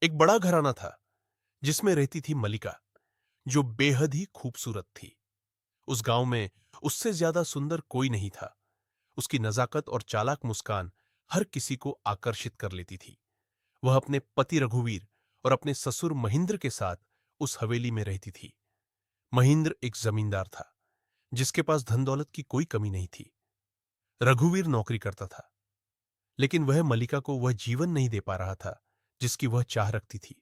एक बड़ा घराना था जिसमें रहती थी मलिका, जो बेहद ही खूबसूरत थी। उस गांव में उससे ज्यादा सुंदर कोई नहीं था। उसकी नजाकत और चालाक मुस्कान हर किसी को आकर्षित कर लेती थी। वह अपने पति रघुवीर और अपने ससुर महेंद्र के साथ उस हवेली में रहती थी। महेंद्र एक जमींदार था जिसके पास धन दौलत की कोई कमी नहीं थी। रघुवीर नौकरी करता था, लेकिन वह मलिका को वह जीवन नहीं दे पा रहा था जिसकी वह चाह रखती थी।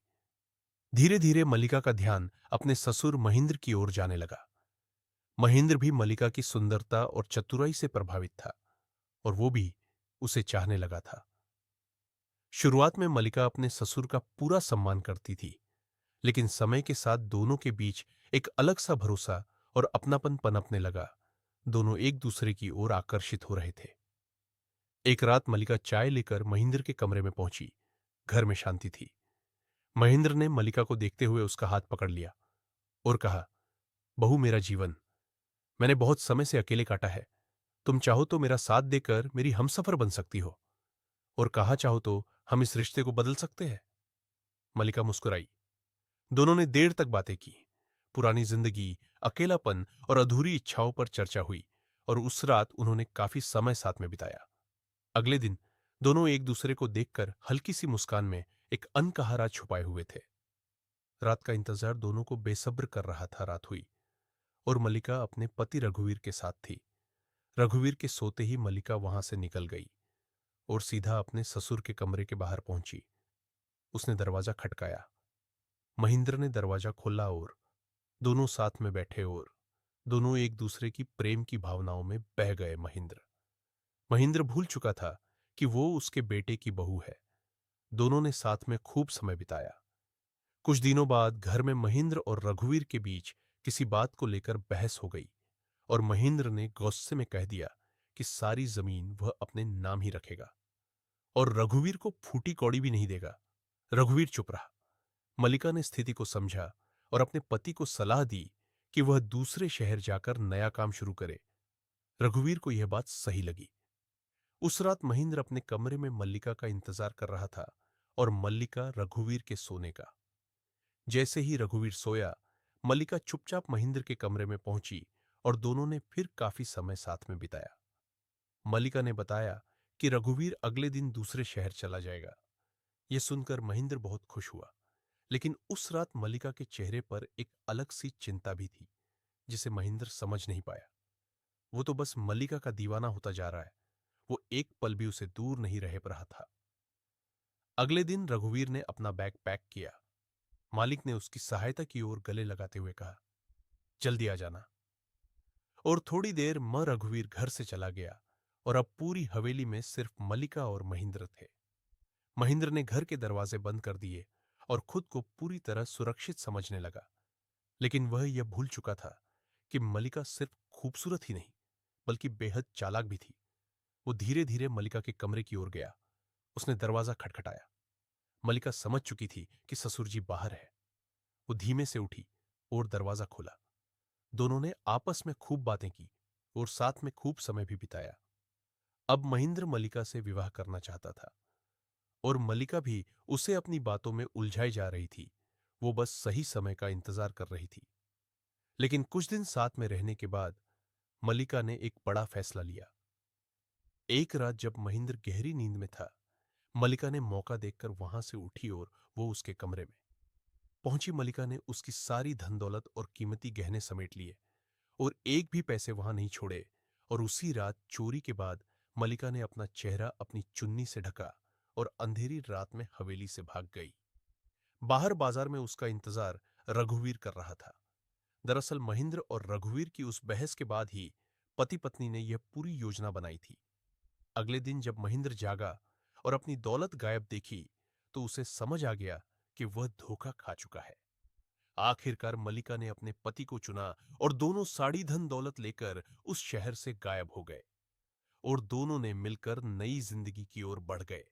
धीरे धीरे मलिका का ध्यान अपने ससुर महेंद्र की ओर जाने लगा। महेंद्र भी मलिका की सुंदरता और चतुराई से प्रभावित था और वो भी उसे चाहने लगा था। शुरुआत में मलिका अपने ससुर का पूरा सम्मान करती थी, लेकिन समय के साथ दोनों के बीच एक अलग सा भरोसा और अपनापन पनपने लगा। दोनों एक दूसरे की ओर आकर्षित हो रहे थे। एक रात मलिका चाय लेकर महेंद्र के कमरे में पहुंची। घर में शांति थी। महेंद्र ने मलिका को देखते हुए उसका हाथ पकड़ लिया और कहा, बहू मेरा जीवन, मैंने बहुत समय से अकेले काटा है। तुम चाहो तो मेरा साथ देकर मेरी हमसफर बन सकती हो, और कहा चाहो तो हम इस रिश्ते को बदल सकते हैं। मलिका मुस्कुराई। दोनों ने देर तक बातें की। पुरानी जिंदगी, अकेलापन और अधूरी इच्छाओं पर चर्चा हुई, और उस रात उन्होंने काफी समय साथ में बिताया। अगले दिन दोनों एक दूसरे को देखकर हल्की सी मुस्कान में एक अनकहा राज छुपाए हुए थे। रात का इंतजार दोनों को बेसब्र कर रहा था। रात हुई और मलिका अपने पति रघुवीर के साथ थी। रघुवीर के सोते ही मलिका वहां से निकल गई और सीधा अपने ससुर के कमरे के बाहर पहुंची। उसने दरवाजा खटकाया। महेंद्र ने दरवाजा खोला और दोनों साथ में बैठे और दोनों एक दूसरे की प्रेम की भावनाओं में बह गए। महेंद्र महेंद्र भूल चुका था कि वो उसके बेटे की बहू है। दोनों ने साथ में खूब समय बिताया। कुछ दिनों बाद घर में महेंद्र और रघुवीर के बीच किसी बात को लेकर बहस हो गई, और महेंद्र ने गुस्से में कह दिया कि सारी जमीन वह अपने नाम ही रखेगा और रघुवीर को फूटी कौड़ी भी नहीं देगा। रघुवीर चुप रहा। मलिका ने स्थिति को समझा और अपने पति को सलाह दी कि वह दूसरे शहर जाकर नया काम शुरू करे। रघुवीर को यह बात सही लगी। उस रात महेंद्र अपने कमरे में मल्लिका का इंतजार कर रहा था और मल्लिका रघुवीर के सोने का। जैसे ही रघुवीर सोया, मल्लिका चुपचाप महेंद्र के कमरे में पहुंची और दोनों ने फिर काफी समय साथ में बिताया। मल्लिका ने बताया कि रघुवीर अगले दिन दूसरे शहर चला जाएगा। यह सुनकर महेंद्र बहुत खुश हुआ, लेकिन उस रात मल्लिका के चेहरे पर एक अलग सी चिंता भी थी जिसे महेंद्र समझ नहीं पाया। वो तो बस मल्लिका का दीवाना होता जा रहा है, वो एक पल भी उसे दूर नहीं रह रहा था। अगले दिन रघुवीर ने अपना बैग पैक किया। मालिक ने उसकी सहायता की ओर गले लगाते हुए कहा, जल्दी आ जाना। और थोड़ी देर रघुवीर घर से चला गया और अब पूरी हवेली में सिर्फ मल्लिका और महेंद्र थे। महेंद्र ने घर के दरवाजे बंद कर दिए और खुद को पूरी तरह सुरक्षित समझने लगा, लेकिन वह यह भूल चुका था कि मल्लिका सिर्फ खूबसूरत ही नहीं बल्कि बेहद चालाक भी थी। वो धीरे धीरे मल्लिका के कमरे की ओर गया। उसने दरवाजा खटखटाया। मल्लिका समझ चुकी थी कि ससुर जी बाहर है। वो धीमे से उठी और दरवाजा खोला। दोनों ने आपस में खूब बातें की और साथ में खूब समय भी बिताया। अब महेंद्र मल्लिका से विवाह करना चाहता था और मल्लिका भी उसे अपनी बातों में उलझाई जा रही थी। वो बस सही समय का इंतजार कर रही थी। लेकिन कुछ दिन साथ में रहने के बाद मल्लिका ने एक बड़ा फैसला लिया। एक रात जब महेंद्र गहरी नींद में था, मल्लिका ने मौका देखकर वहां से उठी और वो उसके कमरे में पहुंची। मल्लिका ने उसकी सारी धन दौलत और कीमती गहने समेट लिए और एक भी पैसे वहां नहीं छोड़े। और उसी रात चोरी के बाद मल्लिका ने अपना चेहरा अपनी चुन्नी से ढका और अंधेरी रात में हवेली से भाग गई। बाहर बाजार में उसका इंतजार रघुवीर कर रहा था। दरअसल महेंद्र और रघुवीर की उस बहस के बाद ही पति पत्नी ने यह पूरी योजना बनाई थी। अगले दिन जब महेंद्र जागा और अपनी दौलत गायब देखी, तो उसे समझ आ गया कि वह धोखा खा चुका है। आखिरकार मल्लिका ने अपने पति को चुना और दोनों साड़ी धन दौलत लेकर उस शहर से गायब हो गए और दोनों ने मिलकर नई जिंदगी की ओर बढ़ गए।